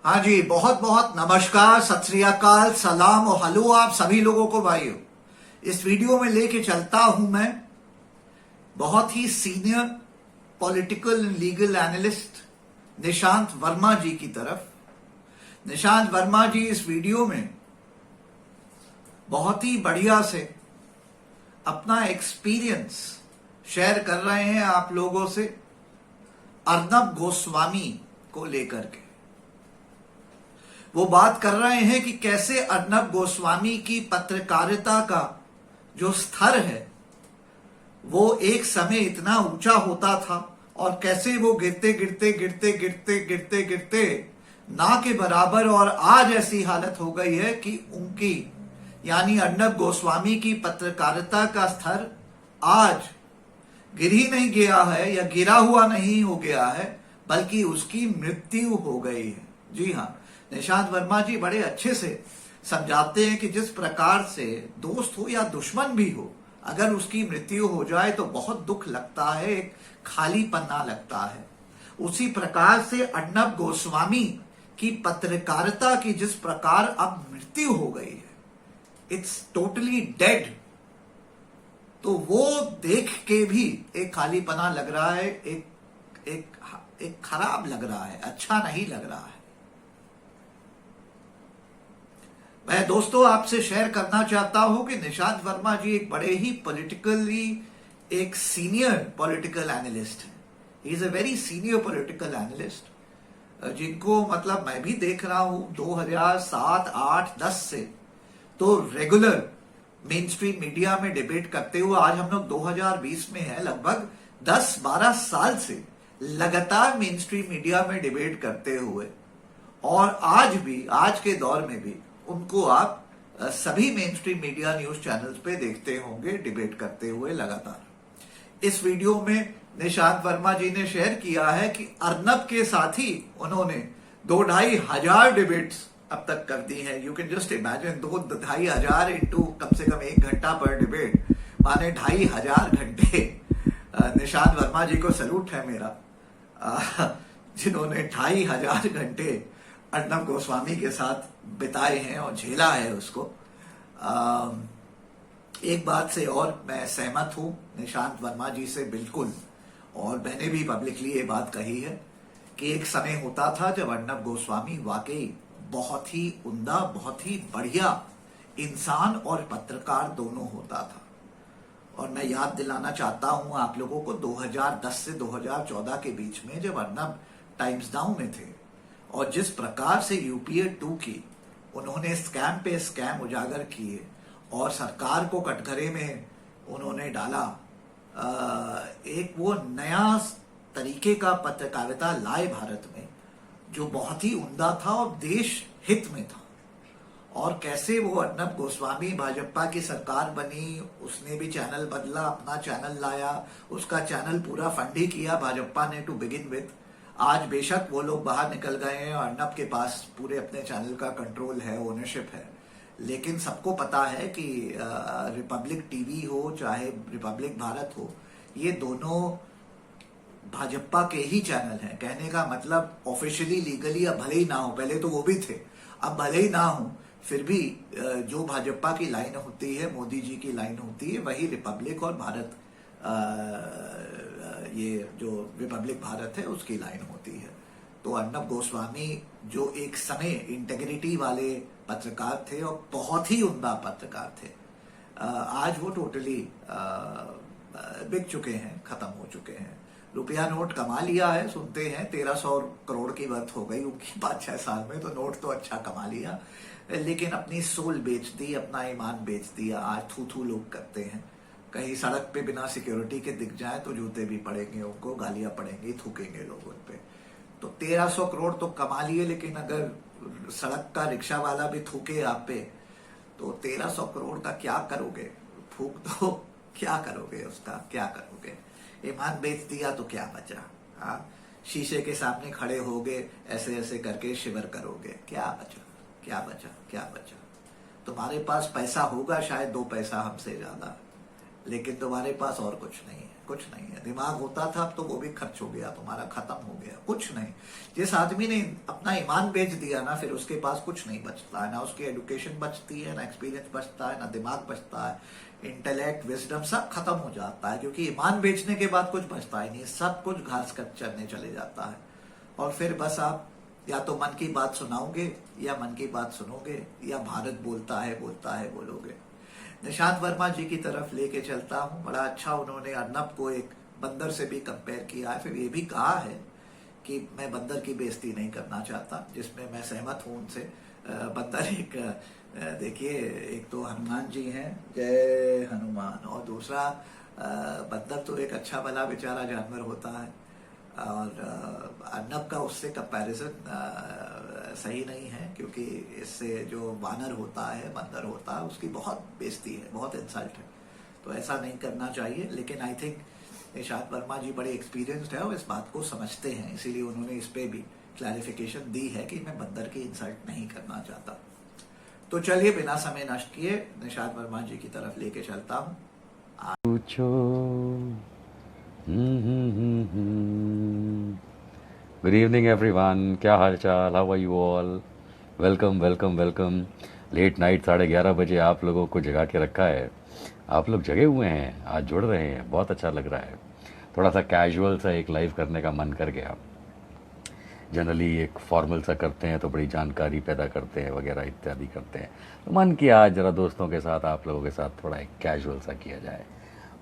हाँ जी, बहुत बहुत नमस्कार, सत श्री अकाल, सलाम और हेलो आप सभी लोगों को भाइयों। इस वीडियो में लेके चलता हूं मैं बहुत ही senior political legal analyst Nishant Verma ji की तरफ। निशांत वर्मा जी इस वीडियो में बहुत ही बढ़िया से अपना एक्सपीरियंस शेयर कर रहे हैं आप लोगों से अर्नब गोस्वामी को लेकर के। वो बात कर रहे हैं कि कैसे अर्नब गोस्वामी की पत्रकारिता का जो स्तर है वो एक समय इतना ऊंचा होता था और कैसे वो गिरते गिरते गिरते गिरते गिरते गिरते ना के बराबर और आज ऐसी हालत हो गई है कि उनकी यानी अर्नब गोस्वामी की पत्रकारिता का स्तर आज गिर ही नहीं गया है या गिरा हुआ नहीं हो गया है, बल्कि उसकी मृत्यु हो गई है। जी हाँ, निशांत वर्मा जी बड़े अच्छे से समझाते हैं कि जिस प्रकार से दोस्त हो या दुश्मन भी हो, अगर उसकी मृत्यु हो जाए तो बहुत दुख लगता है, एक खाली पन्ना लगता है। उसी प्रकार से अर्नब गोस्वामी की पत्रकारिता की जिस प्रकार अब मृत्यु हो गई है, इट्स टोटली डेड, तो वो देख के भी एक खाली पना लग रहा है, एक खराब लग रहा है, अच्छा नहीं लग रहा है। मैं दोस्तों आपसे शेयर करना चाहता हूं कि निशांत वर्मा जी एक बड़े ही पॉलिटिकली एक सीनियर पॉलिटिकल एनालिस्ट है। He is a very senior political analyst, जिनको मतलब मैं भी देख रहा हूं 2007, 8, 10 से तो रेगुलर मेन स्ट्रीम मीडिया में डिबेट करते हुए आज हम लोग 2020 में है, लगभग 10-12 साल से लगातार मेन स्ट्रीम मीडिया में डिबेट करते हुए, और आज भी आज के दौर में भी उनको आप सभी main stream media news channels पे देखते होंगे डिबेट करते हुए लगातार। इस वीडियो में निशांत वर्मा जी ने शेयर किया है कि अर्नब के साथ ही उन्होंने 2-2.5 हजार डिबेट्स अब तक कर दी है। यू कैन जस्ट इमेजिन, 2-2.5 हजार इंटू कम से कम 1 घंटा पर डिबेट, माने 2.5 हजार घंटे। निशांत वर्मा जी को सैल्यूट है मेरा, जिन्होंने 2.5 हजार घंटे अर्नब गोस्वामी के साथ बिताए हैं और झेला है उसको। एक बात से और मैं सहमत हूं निशांत वर्मा जी से बिल्कुल, और मैंने भी पब्लिकली ये बात कही है कि एक समय होता था जब अर्नब गोस्वामी वाकई बहुत ही उम्दा, बहुत ही बढ़िया इंसान और पत्रकार दोनों होता था। और मैं याद दिलाना चाहता हूं आप लोगों को 2010 से 2014 के बीच में जब अर्नब टाइम्स नाउ में थे और जिस प्रकार से यूपीए 2 की उन्होंने स्कैम पे स्कैम उजागर किए और सरकार को कटघरे में उन्होंने डाला, एक वो नया तरीके का पत्रकारिता लाए भारत में जो बहुत ही उम्दा था और देश हित में था। और कैसे वो अर्नब गोस्वामी भाजपा की सरकार बनी, उसने भी चैनल बदला, अपना चैनल लाया, उसका चैनल पूरा फंड ही किया भाजपा ने टू बिगिन विथ। आज बेशक वो लोग बाहर निकल गए हैं और अर्नब के पास पूरे अपने चैनल का कंट्रोल है, ओनरशिप है, लेकिन सबको पता है कि रिपब्लिक टीवी हो चाहे रिपब्लिक भारत हो, ये दोनों भाजपा के ही चैनल हैं। कहने का मतलब ऑफिशियली लीगली अब भले ही ना हो, पहले तो वो भी थे, अब भले ही ना हो, फिर भी जो भाजपा की लाइन होती है, मोदी जी की लाइन होती है, वही रिपब्लिक और भारत, ये जो रिपब्लिक भारत है उसकी लाइन होती है। तो अर्नब गोस्वामी जो एक समय इंटेग्रिटी वाले पत्रकार थे और बहुत ही उम्दा पत्रकार थे, आज वो टोटली बिक चुके हैं, खत्म हो चुके हैं। रुपया नोट कमा लिया है, सुनते हैं 1300 करोड़ की वर्थ हो गई उनकी 5-6 साल में, तो नोट तो अच्छा कमा लिया, लेकिन अपनी सोल बेच दी, अपना ईमान बेच दिया। आज थू थू लोग करते हैं, कहीं सड़क पे बिना सिक्योरिटी के दिख जाए तो जूते भी पड़ेंगे उनको, गालियां पड़ेंगी, थूकेंगे लोग उन पे। तो 1300 करोड़ तो कमा लिए, लेकिन अगर सड़क का रिक्शा वाला भी थूके आप पे तो 1300 करोड़ का क्या करोगे? फूक दो, क्या करोगे उसका, क्या करोगे? ईमान बेच दिया तो क्या बचा? हाँ, शीशे के सामने खड़े होगे, ऐसे ऐसे करके शिवर करोगे, क्या बचा, क्या बचा, क्या बचा? तुम्हारे पास पैसा होगा शायद 2 पैसा हमसे ज्यादा, लेकिन तुम्हारे पास और कुछ नहीं है। कुछ नहीं है। दिमाग होता था, अब तो वो भी खर्च हो गया, तुम्हारा खत्म हो गया, कुछ नहीं। जिस आदमी ने अपना ईमान बेच दिया ना, फिर उसके पास कुछ नहीं बचता है, ना उसकी एडुकेशन बचती है, ना एक्सपीरियंस बचता है, ना दिमाग बचता है, इंटेलेक्ट, विजडम सब खत्म हो जाता है, क्योंकि ईमान बेचने के बाद कुछ बचता ही नहीं, सब कुछ घास कर चरने चले जाता है। और फिर बस आप या तो मन की बात सुनाओगे, या मन की बात सुनोगे, या भारत बोलता है बोलोगे। निशांत वर्मा जी की तरफ लेके चलता हूँ। बड़ा अच्छा उन्होंने अर्नब को एक बंदर से भी कंपेयर किया है, फिर ये भी कहा है कि मैं बंदर की बेइज्जती नहीं करना चाहता, जिसमें मैं सहमत हूँ उनसे। बंदर एक देखिए, एक तो हनुमान जी हैं, जय हनुमान, और दूसरा बंदर तो एक अच्छा भला बेचारा जानवर होता है, और अर्नब का उससे कंपैरिजन सही नहीं है, क्योंकि इससे जो वानर होता है, बंदर होता है, उसकी बहुत बेइज्जती है, बहुत इंसल्ट है, तो ऐसा नहीं करना चाहिए। लेकिन आई थिंक निशांत वर्मा जी बड़े एक्सपीरियंस्ड है और इस बात को समझते हैं, इसीलिए उन्होंने इस पे भी क्लैरिफिकेशन दी है कि मैं बंदर की इंसल्ट नहीं करना चाहता। तो चलिए बिना समय नष्ट किए निशांत वर्मा जी की तरफ लेके चलता हूँ। पूछो। गुड इवनिंग एवरीवन, क्या हाल चाल, how are you all. Welcome welcome welcome. Late night 11:30 बजे आप लोगों को जगा के रखा है। आप लोग जगे हुए हैं, आज जुड़ रहे हैं, बहुत अच्छा लग रहा है। थोड़ा सा कैजुअल सा एक लाइव करने का मन कर गया। जनरली एक फॉर्मल सा करते हैं तो बड़ी जानकारी पैदा करते हैं वगैरह इत्यादि करते हैं, तो मन किया आज ज़रा दोस्तों के साथ, आप लोगों के साथ थोड़ा एक कैजुअल सा किया जाए।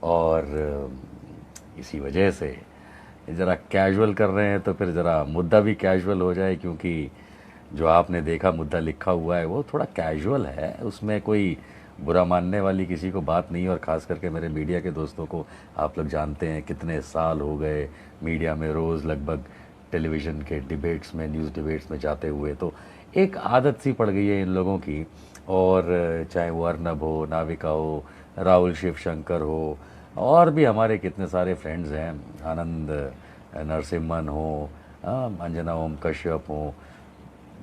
और इसी वजह से ज़रा कैजुअल कर रहे हैं तो फिर ज़रा मुद्दा भी कैजुअल हो जाए, क्योंकि जो आपने देखा मुद्दा लिखा हुआ है वो थोड़ा कैजुअल है, उसमें कोई बुरा मानने वाली किसी को बात नहीं है। और ख़ास करके मेरे मीडिया के दोस्तों को आप लोग जानते हैं कितने साल हो गए मीडिया में रोज़ लगभग टेलीविज़न के डिबेट्स में, न्यूज़ डिबेट्स में जाते हुए, तो एक आदत सी पड़ गई है इन लोगों की। और चाहे वो अर्नब हो, नाविका हो, राहुल शिवशंकर हो, और भी हमारे कितने सारे फ्रेंड्स हैं, आनंद नरसिम्हन हो, अंजना ओम कश्यप हो,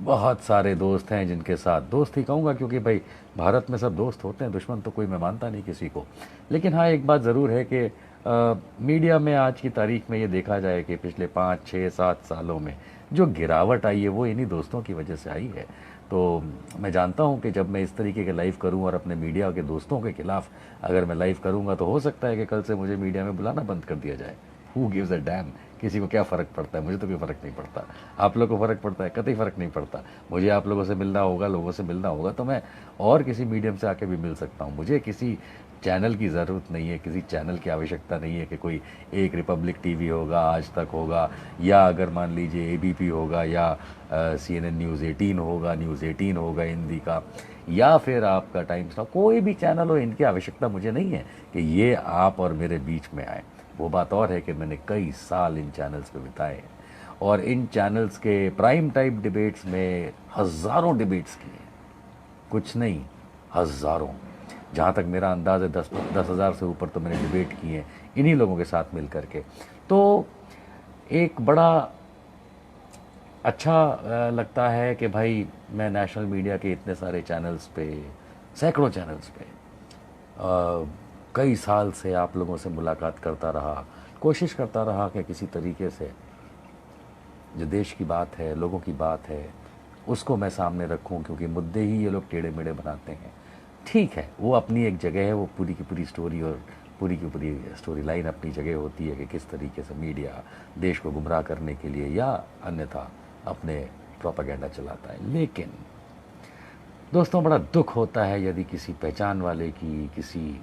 बहुत सारे दोस्त हैं जिनके साथ, दोस्त ही कहूँगा क्योंकि भाई भारत में सब दोस्त होते हैं, दुश्मन तो कोई मैं मानता नहीं किसी को। लेकिन हाँ, एक बात ज़रूर है कि मीडिया में आज की तारीख में ये देखा जाए कि पिछले 5, 6, 7 सालों में जो गिरावट आई है वो इन्हीं दोस्तों की वजह से आई है। तो मैं जानता हूँ कि जब मैं इस तरीके के लाइव करूँ और अपने मीडिया के दोस्तों के खिलाफ अगर मैं लाइव करूँगा तो हो सकता है कि कल से मुझे मीडिया में बुलाना बंद कर दिया जाए। हु गिव्स अ डैम, किसी को क्या फ़र्क पड़ता है, मुझे तो कोई फ़र्क नहीं पड़ता। आप लोगों को फ़र्क पड़ता है, कतई फ़र्क नहीं पड़ता। मुझे आप लोगों से मिलना होगा, लोगों से मिलना होगा तो मैं और किसी मीडियम से आके भी मिल सकता हूँ। मुझे किसी चैनल की ज़रूरत नहीं है, किसी चैनल की आवश्यकता नहीं है कि कोई एक रिपब्लिक टीवी होगा, आज तक होगा, या अगर मान लीजिए एबीपी होगा, या CNN न्यूज़ 18 होगा, न्यूज़ 18 होगा हिंदी का, या फिर आपका टाइम्स नाउ, कोई भी चैनल हो, इनकी आवश्यकता मुझे नहीं है कि ये आप और मेरे बीच में आए। वो बात और है कि मैंने कई साल इन चैनल्स पे बिताए हैं और इन चैनल्स के प्राइम टाइम डिबेट्स में हज़ारों डिबेट्स किए, कुछ नहीं हज़ारों। जहाँ तक मेरा अंदाज़ है 10,000 से ऊपर तो मैंने डिबेट किए हैं इन्हीं लोगों के साथ मिल करके। तो एक बड़ा अच्छा लगता है कि भाई मैं नेशनल मीडिया के इतने सारे चैनल्स पे, सैकड़ों चैनल्स पे कई साल से आप लोगों से मुलाकात करता रहा, कोशिश करता रहा कि किसी तरीके से जो देश की बात है, लोगों की बात है, उसको मैं सामने रखूं, क्योंकि मुद्दे ही ये लोग टेढ़े मेढ़े बनाते हैं। ठीक है, वो अपनी एक जगह है, वो पूरी की पूरी स्टोरी और पूरी की पूरी स्टोरी लाइन अपनी जगह होती है कि किस तरीके से मीडिया देश को गुमराह करने के लिए या अन्यथा अपने प्रोपेगेंडा चलाता है। लेकिन दोस्तों, बड़ा दुख होता है यदि किसी पहचान वाले की, किसी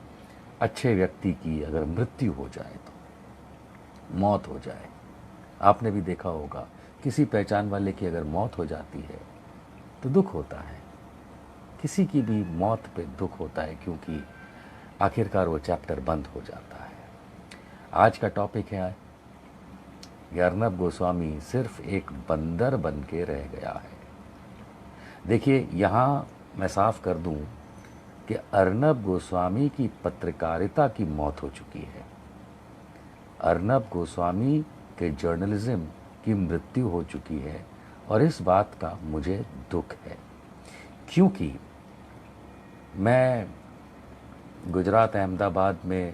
अच्छे व्यक्ति की अगर मृत्यु हो जाए, तो मौत हो जाए। आपने भी देखा होगा किसी पहचान वाले की अगर मौत हो जाती है तो दुख होता है, किसी की भी मौत पे दुख होता है, क्योंकि आखिरकार वो चैप्टर बंद हो जाता है। आज का टॉपिक है कि अर्नब गोस्वामी सिर्फ एक बंदर बन के रह गया है। देखिए, यहाँ मैं साफ कर दूं कि अर्नब गोस्वामी की पत्रकारिता की मौत हो चुकी है। अर्नब गोस्वामी के जर्नलिज्म की मृत्यु हो चुकी है और इस बात का मुझे दुख है, क्योंकि मैं गुजरात अहमदाबाद में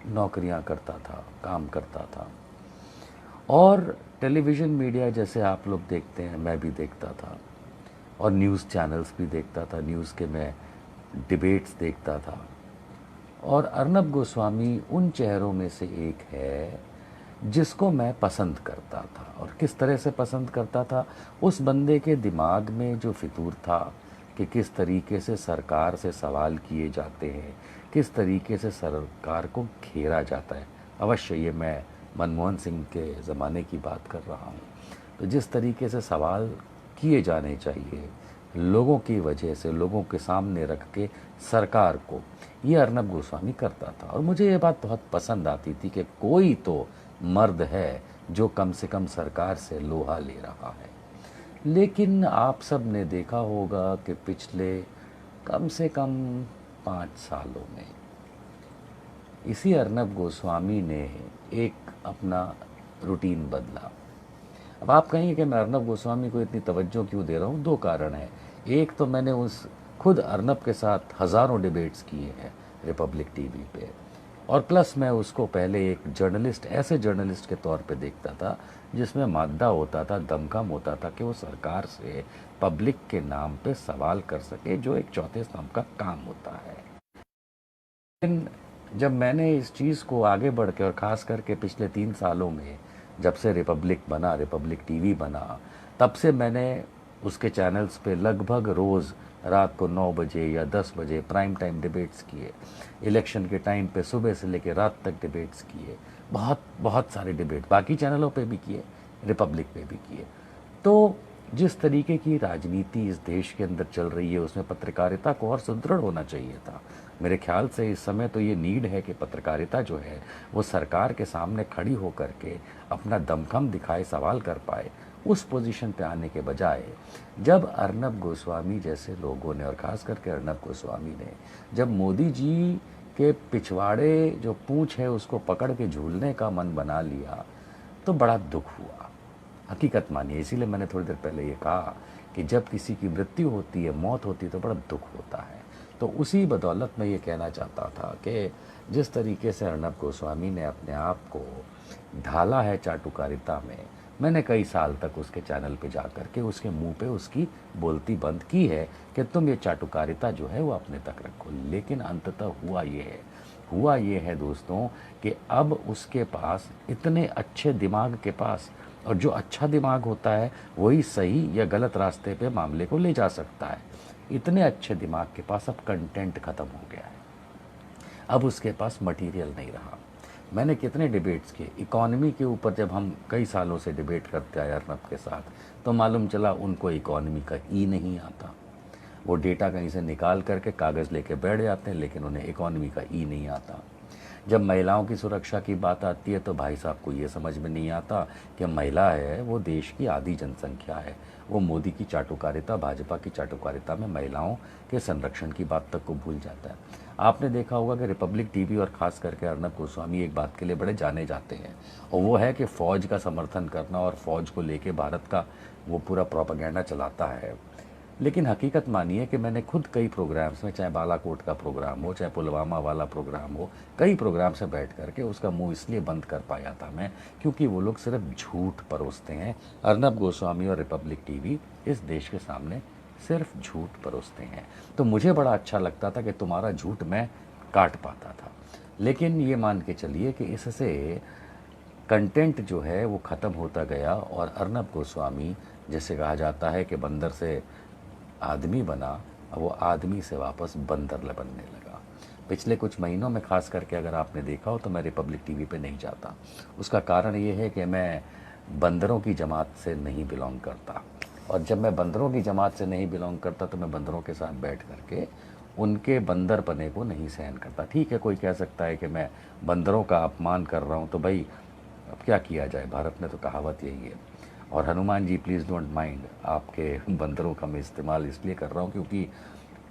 नौकरियां करता था, काम करता था। और टेलीविज़न मीडिया जैसे आप लोग देखते हैं मैं भी देखता था, और न्यूज़ चैनल्स भी देखता था, न्यूज़ के मैं डिबेट्स देखता था। और अर्नब गोस्वामी उन चेहरों में से एक है जिसको मैं पसंद करता था। और किस तरह से पसंद करता था? उस बंदे के दिमाग में जो फितूर था कि किस तरीके से सरकार से सवाल किए जाते हैं, किस तरीके से सरकार को घेरा जाता है। अवश्य ये मैं मनमोहन सिंह के ज़माने की बात कर रहा हूँ। तो जिस तरीके से सवाल किए जाने चाहिए लोगों की वजह से, लोगों के सामने रख के सरकार को, ये अर्नब गोस्वामी करता था। और मुझे ये बात बहुत पसंद आती थी कि कोई तो मर्द है जो कम से कम सरकार से लोहा ले रहा है। लेकिन आप सब ने देखा होगा कि पिछले कम से कम 5 सालों में इसी अर्नब गोस्वामी ने एक अपना रूटीन बदला। अब आप कहेंगे कि मैं अर्नब गोस्वामी को इतनी तवज्जो क्यों दे रहा हूँ? 2 कारण हैं। एक तो मैंने खुद अर्नब के साथ हज़ारों डिबेट्स किए हैं रिपब्लिक टीवी पे, और प्लस मैं उसको पहले एक जर्नलिस्ट, ऐसे जर्नलिस्ट के तौर पे देखता था जिसमें मादा होता था, दमखम होता था कि वो सरकार से पब्लिक के नाम पे सवाल कर सके, जो एक चौथे स्तंभ का काम होता है। लेकिन जब मैंने इस चीज़ को आगे बढ़ के, और ख़ास करके पिछले 3 सालों में जब से रिपब्लिक बना, रिपब्लिक टीवी बना, तब से मैंने उसके चैनल्स पे लगभग रोज़ रात को 9 बजे या 10 बजे प्राइम टाइम डिबेट्स किए। इलेक्शन के टाइम पे सुबह से लेकर रात तक डिबेट्स किए, बहुत बहुत सारे डिबेट बाकी चैनलों पे भी किए, रिपब्लिक पे भी किए। तो जिस तरीके की राजनीति इस देश के अंदर चल रही है उसमें पत्रकारिता को और सुदृढ़ होना चाहिए था। मेरे ख्याल से इस समय तो ये नीड है कि पत्रकारिता जो है वो सरकार के सामने खड़ी होकर के अपना दमखम दिखाए, सवाल कर पाए। उस पोजीशन पे आने के बजाय जब अर्नब गोस्वामी जैसे लोगों ने, और ख़ास करके अर्नब गोस्वामी ने, जब मोदी जी के पिछवाड़े जो पूंछ है उसको पकड़ के झूलने का मन बना लिया, तो बड़ा दुख हुआ। हकीकत मानिए, इसीलिए मैंने थोड़ी देर पहले ये कहा कि जब किसी की मृत्यु होती है, मौत होती है, तो बड़ा दुख होता है। तो उसी बदौलत मैं ये कहना चाहता था कि जिस तरीके से अर्नब गोस्वामी ने अपने आप को ढाला है चाटुकारिता में, मैंने कई साल तक उसके चैनल पे जा कर के उसके मुंह पे उसकी बोलती बंद की है कि तुम ये चाटुकारिता जो है वो अपने तक रखो। लेकिन अंततः हुआ ये है दोस्तों कि अब उसके पास इतने अच्छे दिमाग के पास, और जो अच्छा दिमाग होता है वही सही या गलत रास्ते पे मामले को ले जा सकता है, इतने अच्छे दिमाग के पास अब कंटेंट ख़त्म हो गया है। अब उसके पास मटेरियल नहीं रहा। मैंने कितने डिबेट्स किए इकोनॉमी के ऊपर, जब हम कई सालों से डिबेट करते आए अर्नब के साथ, तो मालूम चला उनको इकोनॉमी का ई नहीं आता। वो डेटा कहीं से निकाल करके कागज़ लेके बैठ जाते हैं, लेकिन उन्हें इकोनॉमी का ई नहीं आता। जब महिलाओं की सुरक्षा की बात आती है तो भाई साहब को ये समझ में नहीं आता कि महिला है वो देश की आधी जनसंख्या है। वो मोदी की चाटुकारिता, भाजपा की चाटुकारिता में महिलाओं के संरक्षण की बात तक को भूल जाता है। आपने देखा होगा कि रिपब्लिक टीवी और ख़ास करके अर्नब गोस्वामी एक बात के लिए बड़े जाने जाते हैं, और वो है कि फ़ौज का समर्थन करना और फ़ौज को लेके भारत का वो पूरा प्रोपेगेंडा चलाता है। लेकिन हकीकत मानिए कि मैंने खुद कई प्रोग्राम्स में, चाहे बालाकोट का प्रोग्राम हो, चाहे पुलवामा वाला प्रोग्राम हो, कई प्रोग्राम से बैठ करके उसका मुंह इसलिए बंद कर पाया था मैं, क्योंकि वो लोग सिर्फ झूठ परोसते हैं। अर्नब गोस्वामी और रिपब्लिक टीवी इस देश के सामने सिर्फ झूठ परोसते हैं। तो मुझे बड़ा अच्छा लगता था कि तुम्हारा झूठ मैं काट पाता था। लेकिन ये मान के चलिए कि इससे कंटेंट जो है वो ख़त्म होता गया, और अर्नब गोस्वामी, जैसे कहा जाता है कि बंदर से आदमी बना, अब वो आदमी से वापस बंदर बनने लगा। पिछले कुछ महीनों में ख़ास करके अगर आपने देखा हो तो मैं रिपब्लिक टीवी पे नहीं जाता। उसका कारण ये है कि मैं बंदरों की जमात से नहीं बिलोंग करता, और जब मैं बंदरों की जमात से नहीं बिलोंग करता तो मैं बंदरों के साथ बैठ करके उनके बंदर पने को नहीं सहन करता। ठीक है, कोई कह सकता है कि मैं बंदरों का अपमान कर रहा हूँ, तो भाई अब क्या किया जाए, भारत में तो कहावत यही है। और Hanuman ji please don't mind, आपके बंदरों का मैं इस्तेमाल इसलिए कर रहा हूँ क्योंकि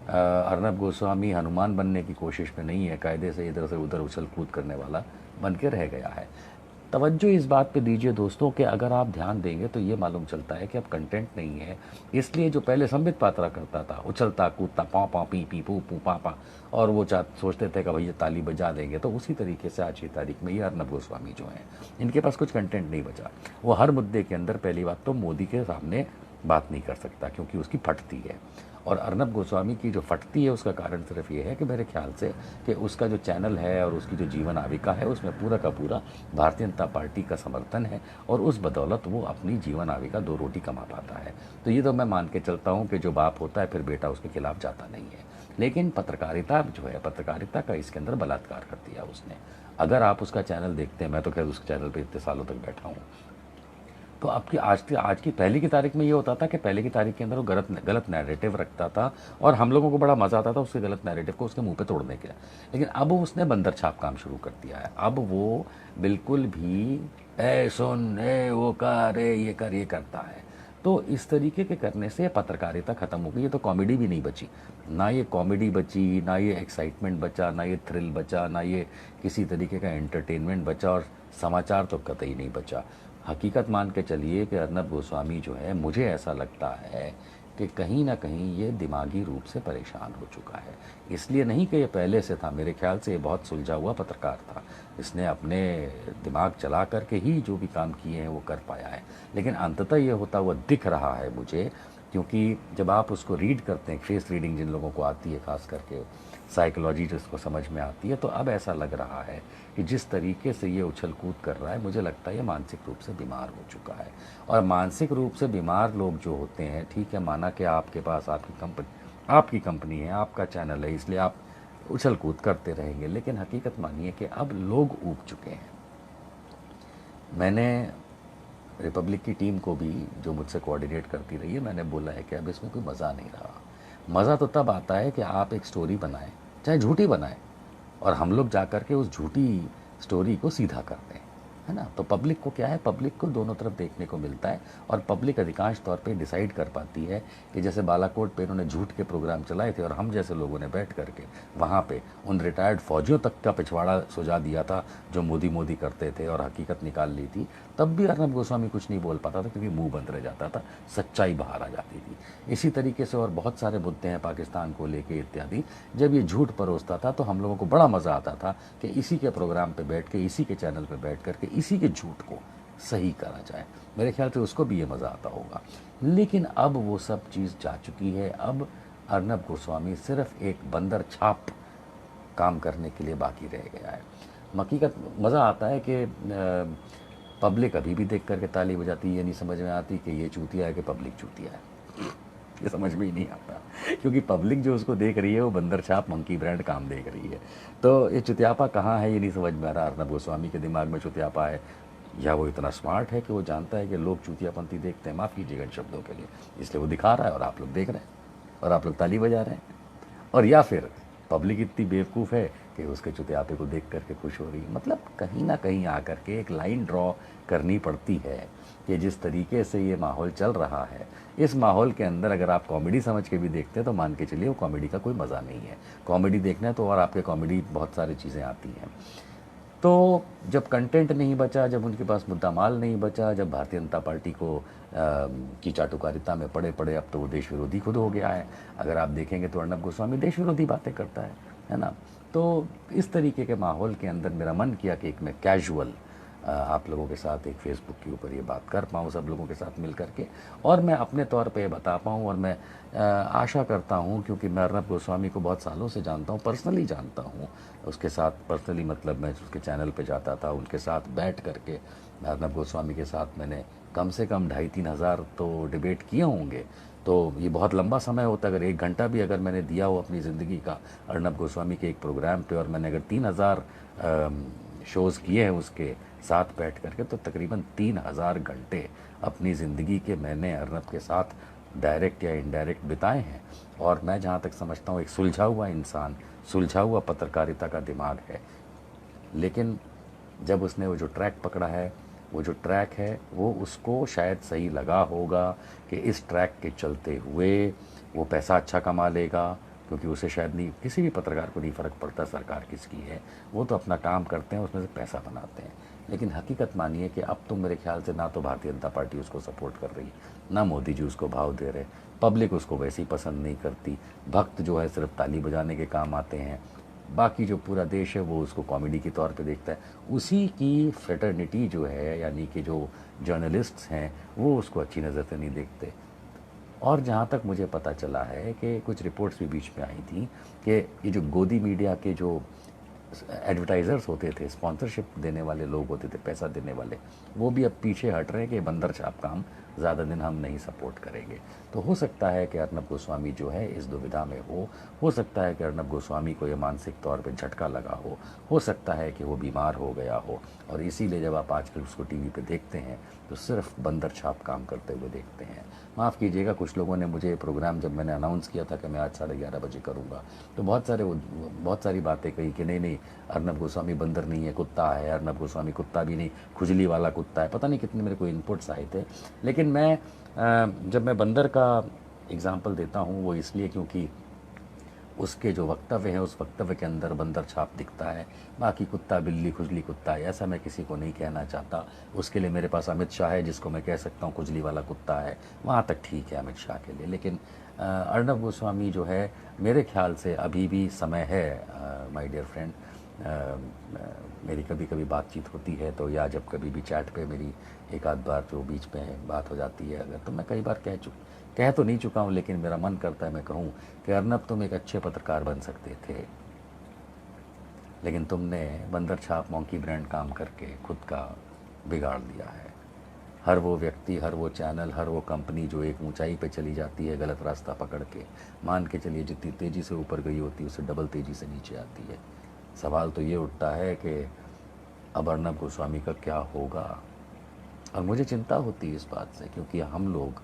अर्नब गोस्वामी हनुमान बनने की कोशिश में नहीं है, कायदे से इधर से उधर उछल कूद करने वाला बन के रह गया है। तवज्जो इस बात पे दीजिए दोस्तों कि अगर आप ध्यान देंगे तो ये मालूम चलता है कि अब कंटेंट नहीं है। इसलिए जो पहले संबित पात्रा करता था, उछलता कूदता पा पा पी पी पू पू पा पा, और वो सोचते थे कि भैया ताली बजा देंगे, तो उसी तरीके से आज की तारीख में ये अर्नब गोस्वामी जो हैं, इनके पास कुछ कंटेंट नहीं बचा। वो हर मुद्दे के अंदर पहली बात तो मोदी के सामने बात नहीं कर सकता क्योंकि उसकी फटती है। और अर्नब गोस्वामी की जो फटती है उसका कारण सिर्फ ये है कि मेरे ख्याल से कि उसका जो चैनल है और उसकी जो जीवन आविका है उसमें पूरा का पूरा भारतीय जनता पार्टी का समर्थन है, और उस बदौलत वो अपनी जीवन आविका दो रोटी कमा पाता है। तो ये तो मैं मान के चलता हूँ कि जो बाप होता है फिर बेटा उसके खिलाफ जाता नहीं है। लेकिन पत्रकारिता जो है, पत्रकारिता का इसके अंदर बलात्कार कर दिया उसने। अगर आप उसका चैनल देखते हैं, मैं तो खैर उस चैनल पर इतने सालों तक बैठा हूँ, तो आपकी आज की पहले की तारीख में ये होता था कि पहले की तारीख के अंदर वो गलत नैरेटिव रखता था और हम लोगों को बड़ा मज़ा आता था उसके गलत नैरेटिव को उसके मुंह पे तोड़ने के। लेकिन अब उसने बंदर छाप काम शुरू कर दिया है। अब वो बिल्कुल भी ए सुन ए वो कर ए ये कर ये करता है। तो इस तरीके के करने से पत्रकारिता ख़त्म हो गई। ये तो कॉमेडी भी नहीं बची, ना ये कॉमेडी बची, ना ये एक्साइटमेंट बचा, ना ये थ्रिल बचा, ना ये किसी तरीके का एंटरटेनमेंट बचा, और समाचार तो कतई नहीं बचा। हकीकत मान के चलिए कि अर्नब गोस्वामी जो है, मुझे ऐसा लगता है कि कहीं ना कहीं ये दिमागी रूप से परेशान हो चुका है। इसलिए नहीं कि ये पहले से था, मेरे ख्याल से ये बहुत सुलझा हुआ पत्रकार था। इसने अपने दिमाग चला करके ही जो भी काम किए हैं वो कर पाया है। लेकिन अंततः ये होता हुआ दिख रहा है मुझे, क्योंकि जब आप उसको रीड करते हैं, फेस रीडिंग जिन लोगों को आती है, खास करके साइकोलॉजी जिसको समझ में आती है, तो अब ऐसा लग रहा है कि जिस तरीके से ये उछल कूद कर रहा है, मुझे लगता है ये मानसिक रूप से बीमार हो चुका है। और मानसिक रूप से बीमार लोग जो होते हैं, ठीक है, माना कि आपके पास आपकी कंपनी है, आपका चैनल है, इसलिए आप उछल कूद करते रहेंगे, लेकिन हकीकत मानिए कि अब लोग ऊब चुके हैं। मैंने रिपब्लिक की टीम को भी, जो मुझसे कोऑर्डिनेट करती रही है, मैंने बोला है कि अब इसमें कोई मज़ा नहीं रहा। मज़ा तो तब आता है कि आप एक स्टोरी बनाएं, चाहे झूठी बनाएं, और हम लोग जा कर के उस झूठी स्टोरी को सीधा करते हैं, है ना। तो पब्लिक को क्या है, पब्लिक को दोनों तरफ देखने को मिलता है, और पब्लिक अधिकांश तौर पे डिसाइड कर पाती है कि जैसे बालाकोट पे इन्होंने झूठ के प्रोग्राम चलाए थे और हम जैसे लोगों ने बैठ करके वहाँ पे उन रिटायर्ड फौजियों तक का पिछवाड़ा सुझा दिया था जो मोदी मोदी करते थे और हकीकत निकाल ली थी, तब भी अर्नब गोस्वामी कुछ नहीं बोल पाता था क्योंकि मुंह बंद रह जाता था, सच्चाई बाहर आ जाती थी। इसी तरीके से और बहुत सारे मुद्दे हैं पाकिस्तान को लेके इत्यादि, जब ये झूठ परोसता था तो हम लोगों को बड़ा मज़ा आता था कि इसी के प्रोग्राम पे बैठ के, इसी के चैनल पे बैठ करके इसी के झूठ को सही करा जाए। मेरे ख्याल से उसको भी ये मज़ा आता होगा। लेकिन अब वो सब चीज़ जा चुकी है। अब अर्नब गोस्वामी सिर्फ एक बंदर छाप काम करने के लिए बाकी रह गया है। हकीकत मज़ा आता है कि पब्लिक अभी भी देख करके ताली बजाती है। ये नहीं समझ में आती कि ये चूतिया है कि पब्लिक चूतिया है। ये समझ में ही नहीं आता, क्योंकि पब्लिक जो उसको देख रही है वो बंदर छाप मंकी ब्रांड काम देख रही है। तो ये चुतियापा कहाँ है, ये नहीं समझ में आ रहा। अर्नब गोस्वामी के दिमाग में चुतियापा है, या वो इतना स्मार्ट है कि वो जानता है कि लोग चूतियापंथी देखते हैं, माफ़ कीजिएगा इन शब्दों के लिए, इसलिए वो दिखा रहा है और आप लोग देख रहे हैं और आप लोग ताली बजा रहे हैं। और या फिर पब्लिक इतनी बेवकूफ़ है कि उसके चुतियापे को देख करके खुश हो रही है। मतलब कहीं ना कहीं आकर के एक लाइन ड्रॉ करनी पड़ती है कि जिस तरीके से ये माहौल चल रहा है, इस माहौल के अंदर अगर आप कॉमेडी समझ के भी देखते हैं तो मान के चलिए वो कॉमेडी का कोई मज़ा नहीं है। कॉमेडी देखना है तो और आपके कॉमेडी बहुत सारी चीज़ें आती हैं। तो जब कंटेंट नहीं बचा, जब उनके पास मुद्दा माल नहीं बचा, जब भारतीय जनता पार्टी को की चाटुकारिता में पड़े पड़े अब तो वो देश विरोधी खुद हो गया है। अगर आप देखेंगे तो अर्नब गोस्वामी देश विरोधी बातें करता है ना। तो इस तरीके के माहौल के अंदर मेरा मन किया कि एक मैं कैजुअल आप लोगों के साथ एक फेसबुक के ऊपर ये बात कर पाऊँ, सब लोगों के साथ मिल करके, और मैं अपने तौर पे बता पाऊँ। और मैं आशा करता हूँ, क्योंकि मैं अर्नब गोस्वामी को बहुत सालों से जानता हूँ, पर्सनली जानता हूँ उसके साथ, पर्सनली मतलब मैं उसके चैनल पे जाता था, उनके साथ बैठ करके अर्नब गोस्वामी के साथ मैंने कम से कम 2,500-3 हज़ार तो डिबेट किए होंगे। तो ये बहुत लंबा समय होता है। अगर 1 घंटा भी अगर मैंने दिया हो अपनी ज़िंदगी का अर्नब गोस्वामी के एक प्रोग्राम पे, और मैंने अगर 3,000 शोज़ किए हैं उसके साथ बैठ करके, तो तकरीबन 3,000 घंटे अपनी ज़िंदगी के मैंने अर्नब के साथ डायरेक्ट या इनडायरेक्ट बिताए हैं। और मैं जहाँ तक समझता हूँ एक सुलझा हुआ इंसान, सुलझा हुआ पत्रकारिता का दिमाग है। लेकिन जब उसने वो जो ट्रैक पकड़ा है, वो जो ट्रैक है वो उसको शायद सही लगा होगा कि इस ट्रैक के चलते हुए वो पैसा अच्छा कमा लेगा, क्योंकि उसे शायद नहीं, किसी भी पत्रकार को नहीं फ़र्क पड़ता सरकार किसकी है, वो तो अपना काम करते हैं, उसमें से पैसा बनाते हैं। लेकिन हकीकत मानिए कि अब तो मेरे ख्याल से ना तो भारतीय जनता पार्टी उसको सपोर्ट कर रही है, ना मोदी जी उसको भाव दे रहे, पब्लिक उसको वैसे ही पसंद नहीं करती, भक्त जो है सिर्फ ताली बजाने के काम आते हैं, बाकी जो पूरा देश है वो उसको कॉमेडी के तौर पे देखता है। उसी की फ्रेटर्निटी जो है, यानी कि जो जर्नलिस्ट्स हैं, वो उसको अच्छी नज़र से नहीं देखते। और जहाँ तक मुझे पता चला है कि कुछ रिपोर्ट्स भी बीच में आई थी कि ये जो गोदी मीडिया के जो एडवर्टाइज़र्स होते थे, स्पॉन्सरशिप देने वाले लोग होते थे, पैसा देने वाले, वो भी अब पीछे हट रहे हैं कि बंदर छाप काम ज़्यादा दिन हम नहीं सपोर्ट करेंगे। तो हो सकता है कि अर्नब गोस्वामी जो है इस दुविधा में हो सकता है कि अर्नब गोस्वामी को ये मानसिक तौर पे झटका लगा हो सकता है कि वो बीमार हो गया हो, और इसीलिए जब आप आजकल उसको टीवी पे देखते हैं तो सिर्फ बंदर छाप काम करते हुए देखते हैं। माफ़ कीजिएगा, कुछ लोगों ने मुझे प्रोग्राम जब मैंने अनाउंस किया था कि मैं आज 11:30 बजे करूँगा, तो बहुत सारी बातें कही कि नहीं, अर्नब गोस्वामी बंदर नहीं है, कुत्ता है, अर्नब गोस्वामी कुत्ता भी नहीं, खुजली वाला कुत्ता है, पता नहीं कितने मेरे को इनपुट्स आए थे। लेकिन जब मैं बंदर का एग्जाम्पल देता हूँ वो इसलिए क्योंकि उसके जो वक्तव्य हैं उस वक्तव्य के अंदर बंदर छाप दिखता है, बाकी कुत्ता बिल्ली खुजली कुत्ता है ऐसा मैं किसी को नहीं कहना चाहता। उसके लिए मेरे पास अमित शाह है जिसको मैं कह सकता हूँ खुजली वाला कुत्ता है, वहाँ तक ठीक है अमित शाह के लिए। लेकिन अर्नब गोस्वामी जो है, मेरे ख्याल से अभी भी समय है माय डियर फ्रेंड। मेरी कभी कभी बातचीत होती है तो, या जब कभी भी चैट पे मेरी एक आध बार जो बीच में बात हो जाती है अगर, तो मैं कई बार कह तो नहीं चुका हूँ, लेकिन मेरा मन करता है मैं कहूँ कि अर्नब तुम एक अच्छे पत्रकार बन सकते थे, लेकिन तुमने बंदर छाप मॉन्की ब्रांड काम करके खुद का बिगाड़ दिया है। हर वो व्यक्ति, हर वो चैनल, हर वो कंपनी जो एक ऊंचाई पे चली जाती है गलत रास्ता पकड़ के, मान के चलिए जितनी तेज़ी से ऊपर गई होती है उससे डबल तेज़ी से नीचे आती है। सवाल तो ये उठता है कि अब अर्नब गोस्वामी का क्या होगा। और मुझे चिंता होती है इस बात से, क्योंकि हम लोग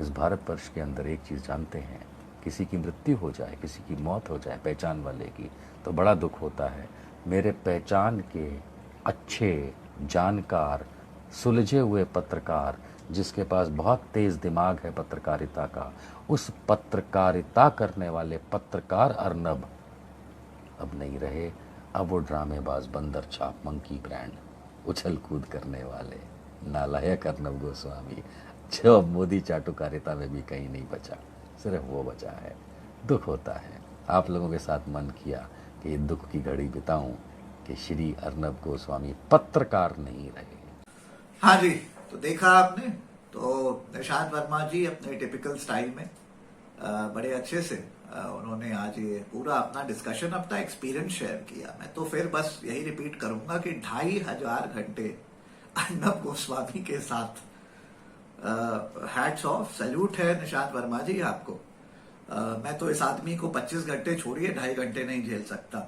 इस भारतवर्ष के अंदर एक चीज़ जानते हैं, किसी की मृत्यु हो जाए, किसी की मौत हो जाए पहचान वाले की, तो बड़ा दुख होता है। मेरे पहचान के अच्छे जानकार, सुलझे हुए पत्रकार, जिसके पास बहुत तेज़ दिमाग है पत्रकारिता का, उस पत्रकारिता करने वाले पत्रकार अर्नब अब नहीं रहे। अब वो ड्रामेबाज बंदर छाप मंकी ब्रांड, उछल कूद करने वाले नालायक अर्नब गोस्वामी, जो अब मोदी चाटुकारिता में भी कहीं नहीं बचा, सिर्फ वो बचा है। दुख होता है। आप लोगों के साथ मन किया कि दुख की घड़ी बिताऊं कि श्री अर्नब गोस्वामी पत्रकार नहीं रहे। हाँ जी, तो देखा आपने, तो निशांत वर्मा जी अपने टिपिकल स्टाइल में बड़े अच्छे से उन्होंने आज ये पूरा अपना डिस्कशन, अपना एक्सपीरियंस शेयर किया। मैं तो फिर बस यही रिपीट करूंगा कि 2500 घंटे अर्नब गोस्वामी के साथ, हैट्स ऑफ, सैल्यूट है निशांत वर्मा जी आपको। मैं तो इस आदमी को 25 घंटे छोड़िए 2.5 घंटे नहीं झेल सकता।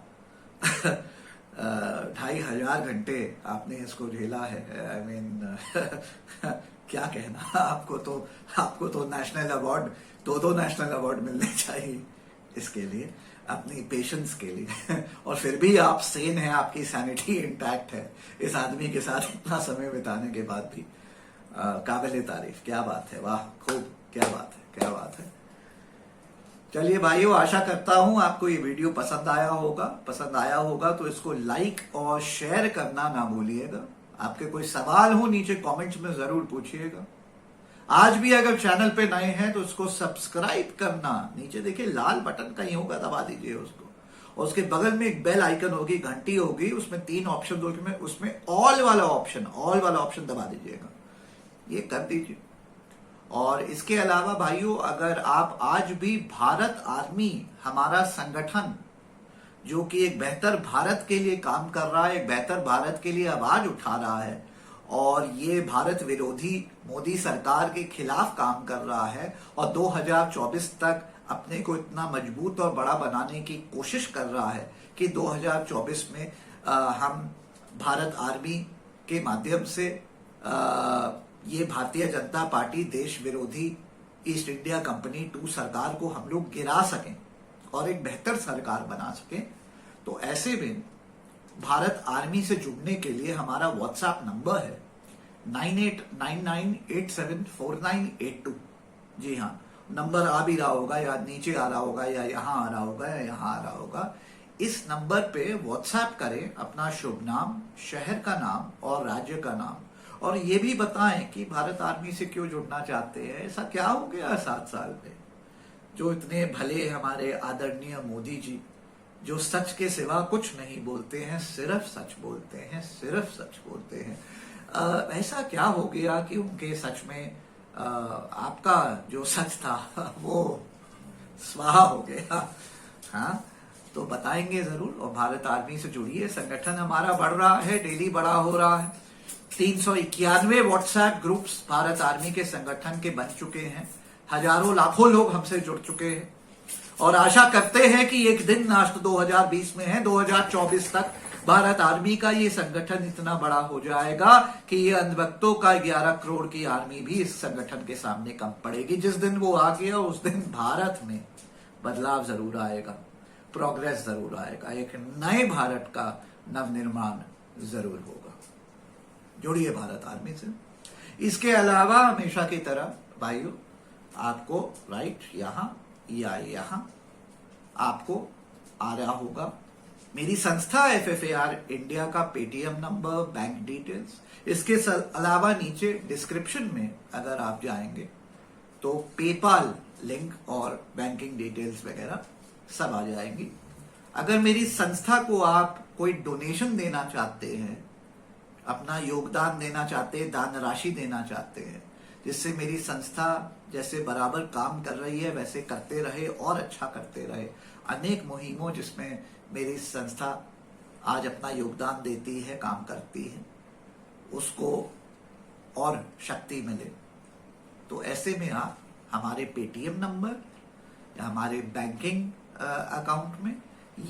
2500 घंटे आपने इसको झेला है। आई मीन क्या कहना, आपको तो नेशनल अवार्ड, दो नेशनल अवार्ड मिलने चाहिए इसके लिए, अपनी पेशेंस के लिए। और फिर भी आप सेन हैं, आपकी सैनिटी इंटैक्ट है इस आदमी के साथ इतना समय बिताने के बाद भी। काबिल तारीफ, क्या बात है, वाह, खूब, क्या बात है, क्या बात है। चलिए भाइयों, आशा करता हूं आपको ये वीडियो पसंद आया होगा तो इसको लाइक और शेयर करना ना भूलिएगा। आपके कोई सवाल हो नीचे कमेंट्स में जरूर पूछिएगा। आज भी अगर चैनल पे नए हैं तो इसको सब्सक्राइब करना, नीचे देखिए लाल बटन कहीं होगा, दबा दीजिए उसको, और उसके बगल में एक बेल आइकन होगी, घंटी होगी, उसमें 3 ऑप्शन होगी, उसमें ऑल वाला ऑप्शन दबा दीजिएगा, ये कर दीजिए। और इसके अलावा भाइयों, अगर आप आज भी भारत आर्मी, हमारा संगठन जो कि एक बेहतर भारत के लिए काम कर रहा है, एक बेहतर भारत के लिए आवाज उठा रहा है, और ये भारत विरोधी मोदी सरकार के खिलाफ काम कर रहा है, और 2024 तक अपने को इतना मजबूत और बड़ा बनाने की कोशिश कर रहा है कि 2024 में हम भारत आर्मी के माध्यम से ये भारतीय जनता पार्टी देश विरोधी ईस्ट इंडिया कंपनी 2 सरकार को हम लोग गिरा सकें और एक बेहतर सरकार बना सकें। तो ऐसे में भारत आर्मी से जुड़ने के लिए हमारा व्हाट्सएप नंबर है 9899874982। जी हाँ, नंबर आ भी रहा होगा, या नीचे आ रहा होगा, या यहाँ आ रहा होगा, या यहाँ आ रहा होगा। इस नंबर पे व्हाट्सएप करें अपना शुभ नाम, शहर का नाम और राज्य का नाम, और ये भी बताएं कि भारत आर्मी से क्यों जुड़ना चाहते हैं। ऐसा क्या हो गया 7 साल में जो इतने भले हमारे आदरणीय मोदी जी, जो सच के सिवा कुछ नहीं बोलते हैं, सिर्फ सच बोलते हैं, सिर्फ सच बोलते हैं। ऐसा क्या हो गया कि उनके सच में आपका जो सच था वो स्वाहा हो गया? हाँ, तो बताएंगे जरूर। और भारत आर्मी से जुड़िए, संगठन हमारा बढ़ रहा है, डेली बड़ा हो रहा है। 391 व्हाट्सएप ग्रुप्स भारत आर्मी के संगठन के बन चुके हैं। हजारों लाखों लोग हमसे जुड़ चुके हैं और आशा करते हैं कि एक दिन, आज तो 2020 में है, 2024 तक भारत आर्मी का ये संगठन इतना बड़ा हो जाएगा कि ये अंधभक्तों का 11 करोड़ की आर्मी भी इस संगठन के सामने कम पड़ेगी। जिस दिन वो आ गया उस दिन भारत में बदलाव जरूर आएगा, प्रोग्रेस जरूर आएगा, एक नए भारत का नवनिर्माण जरूर होगा। जुड़िए भारत आर्मी से। इसके अलावा हमेशा की तरह भाइयों, आपको राइट यहां या यहां आपको आ रहा होगा मेरी संस्था FFAR इंडिया का पेटीएम नंबर, बैंक डिटेल्स। इसके अलावा नीचे डिस्क्रिप्शन में अगर आप जाएंगे तो पेपाल लिंक और बैंकिंग डिटेल्स वगैरह सब आ जाएंगी। अगर मेरी संस्था को आप कोई डोनेशन देना चाहते हैं, अपना योगदान देना चाहते हैं, दान राशि देना चाहते हैं, जिससे मेरी संस्था जैसे बराबर काम कर रही है वैसे करते रहे और अच्छा करते रहे, अनेक मुहिमों जिसमें मेरी संस्था आज अपना योगदान देती है, काम करती है, उसको और शक्ति मिले, तो ऐसे में आप हमारे पेटीएम नंबर या हमारे बैंकिंग अकाउंट में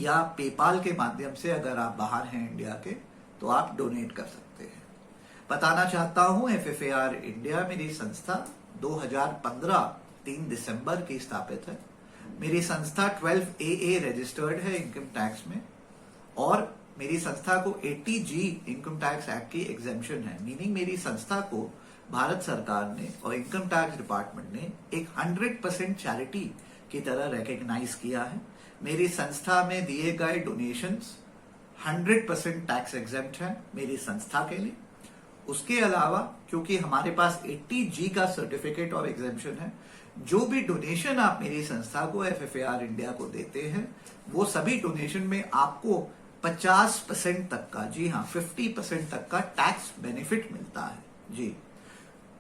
या पेपाल के माध्यम से, अगर आप बाहर हैं इंडिया के, तो आप डोनेट कर सकते हैं। बताना चाहता हूं FFAR इंडिया मेरी संस्था 2015 3 दिसंबर की स्थापित है। मेरी संस्था 12AA रजिस्टर्ड है इनकम टैक्स में, और मेरी संस्था को 80G इनकम टैक्स एक्ट की एग्जेम्पशन है। मीनिंग मेरी संस्था को भारत सरकार ने और इनकम टैक्स डिपार्टमेंट ने एक 100% चैरिटी की तरह रिकॉग्नाइज किया है। मेरी संस्था में दिए गए डोनेशंस 100% टैक्स एग्जेम्प्ट है मेरी संस्था के लिए। उसके अलावा क्योंकि हमारे पास 80G का सर्टिफिकेट और एग्जेम्पशन है, जो भी डोनेशन आप मेरी संस्था को FFAR इंडिया को देते हैं, वो सभी डोनेशन में आपको 50% तक का, जी हाँ 50% तक का टैक्स बेनिफिट मिलता है। जी,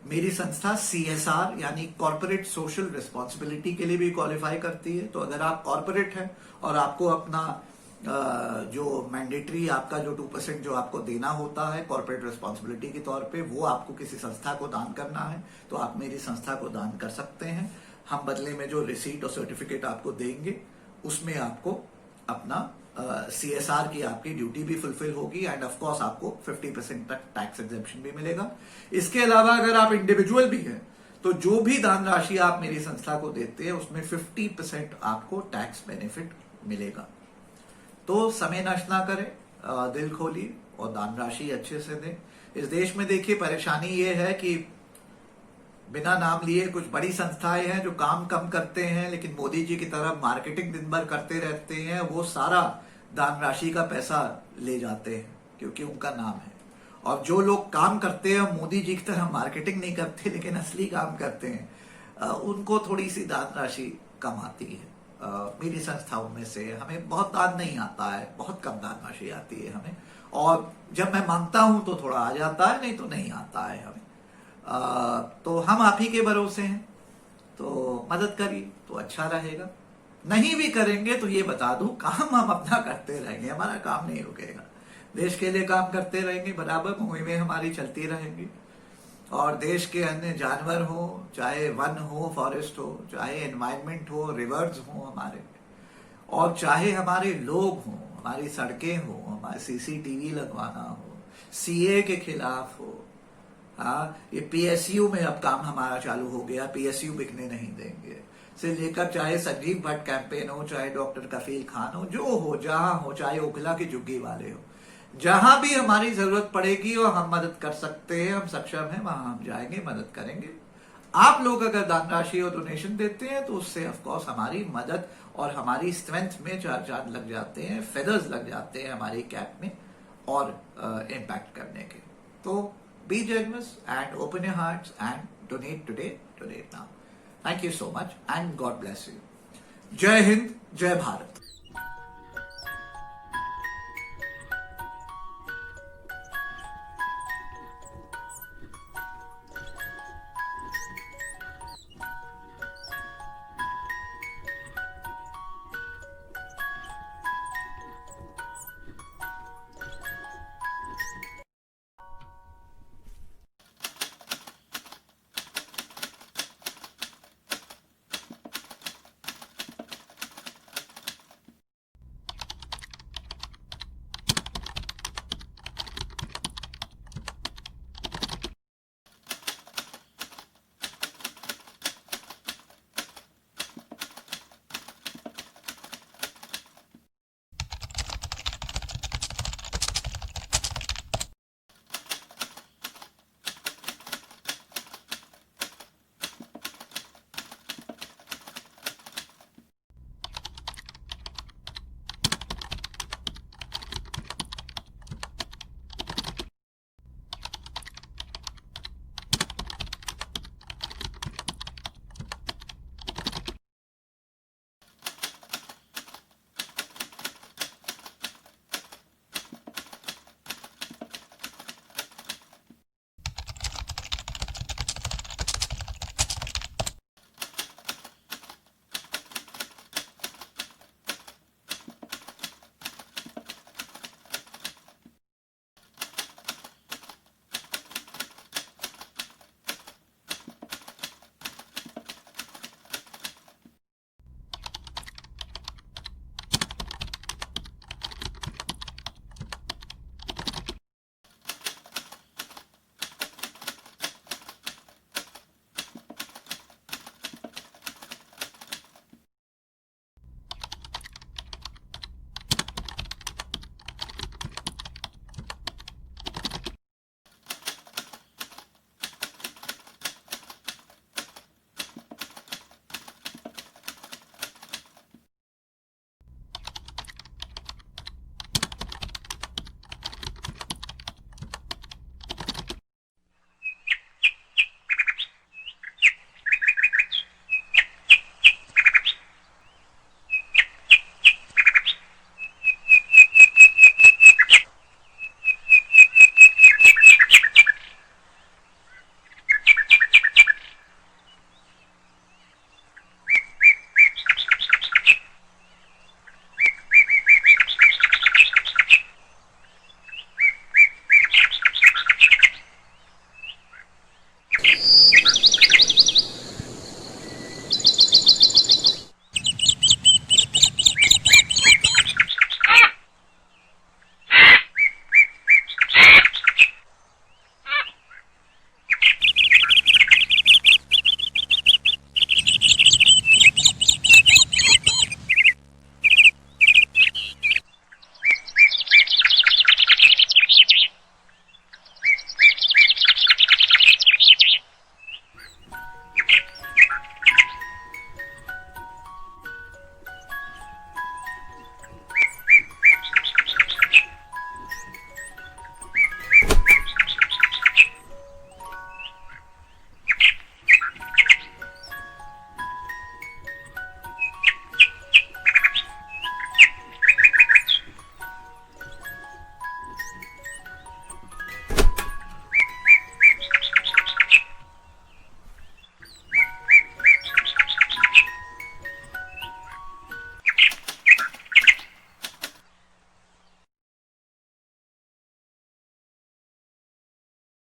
मेरी संस्था CSR यानी कॉर्पोरेट सोशल रिस्पॉन्सिबिलिटी के लिए भी क्वालिफाई करती है। तो अगर आप कॉर्पोरेट हैं और आपको अपना जो मैंडेटरी आपका जो 2% जो आपको देना होता है कॉर्पोरेट रिस्पॉन्सिबिलिटी के तौर पे, वो आपको किसी संस्था को दान करना है, तो आप मेरी संस्था को दान कर सकते हैं। हम बदले में जो रिसीट और सर्टिफिकेट आपको देंगे उसमें आपको अपना CSR की आपकी ड्यूटी भी फुलफिल होगी, एंड ऑफ कोर्स आपको 50% तक टैक्स एग्जेम्पशन भी मिलेगा। इसके अलावा अगर आप इंडिविजुअल भी हैं तो जो भी दान राशि आप मेरी संस्था को देते हैं उसमें 50% आपको टैक्स बेनिफिट मिलेगा। तो समय नष्ट ना करें, दिल खोलिए और दान राशि अच्छे से दें। इस देश में देखिए परेशानी ये है कि बिना नाम लिए कुछ बड़ी संस्थाएं हैं जो काम कम करते हैं, लेकिन मोदी जी की तरह मार्केटिंग दिन भर करते रहते हैं। वो सारा दान राशि का पैसा ले जाते हैं क्योंकि उनका नाम है। और जो लोग काम करते हैं मोदी जी की तरह मार्केटिंग नहीं करते लेकिन असली काम करते हैं, उनको थोड़ी सी दान राशि कम आती है। मेरी संस्थाओं में से हमें बहुत दान नहीं आता है, बहुत कम दान राशि आती है हमें, और जब मैं मांगता हूं तो थोड़ा आ जाता है, नहीं तो नहीं आता है हमें। तो हम आप ही के भरोसे हैं, तो मदद करिए तो अच्छा रहेगा। नहीं भी करेंगे तो ये बता दूं, काम हम अपना करते रहेंगे, हमारा काम नहीं रुकेगा। देश के लिए काम करते रहेंगे, बराबर मुहिमें हमारी चलती रहेंगी, और देश के अन्य जानवर हो, चाहे वन हो, फॉरेस्ट हो, चाहे एनवायरनमेंट हो, रिवर्स हो हमारे, और चाहे हमारे लोग हों, हमारी सड़कें हो, हमारे CCTV लगवाना हो, CA के खिलाफ हो। हाँ, ये PSU में अब काम हमारा चालू हो गया, PSU बिकने नहीं देंगे से लेकर, चाहे संजीव भट्ट कैंपेन हो, चाहे डॉक्टर कफील खान हो, जो हो जहां हो, चाहे ओखला की झुग्गी वाले हो, जहां भी हमारी जरूरत पड़ेगी और हम मदद कर सकते हैं, हम सक्षम हैं, वहां हम जाएंगे, मदद करेंगे। आप लोग अगर दान राशि और डोनेशन देते हैं तो उससे ऑफ कोर्स हमारी मदद और हमारी स्ट्रेंथ में चार चांद लग जाते हैं, फेदर्स लग जाते हैं हमारी कैप में और इम्पैक्ट करने के। तो be generous and open your hearts and donate today, donate now. Thank you so much and God bless you. जय हिंद, जय भारत।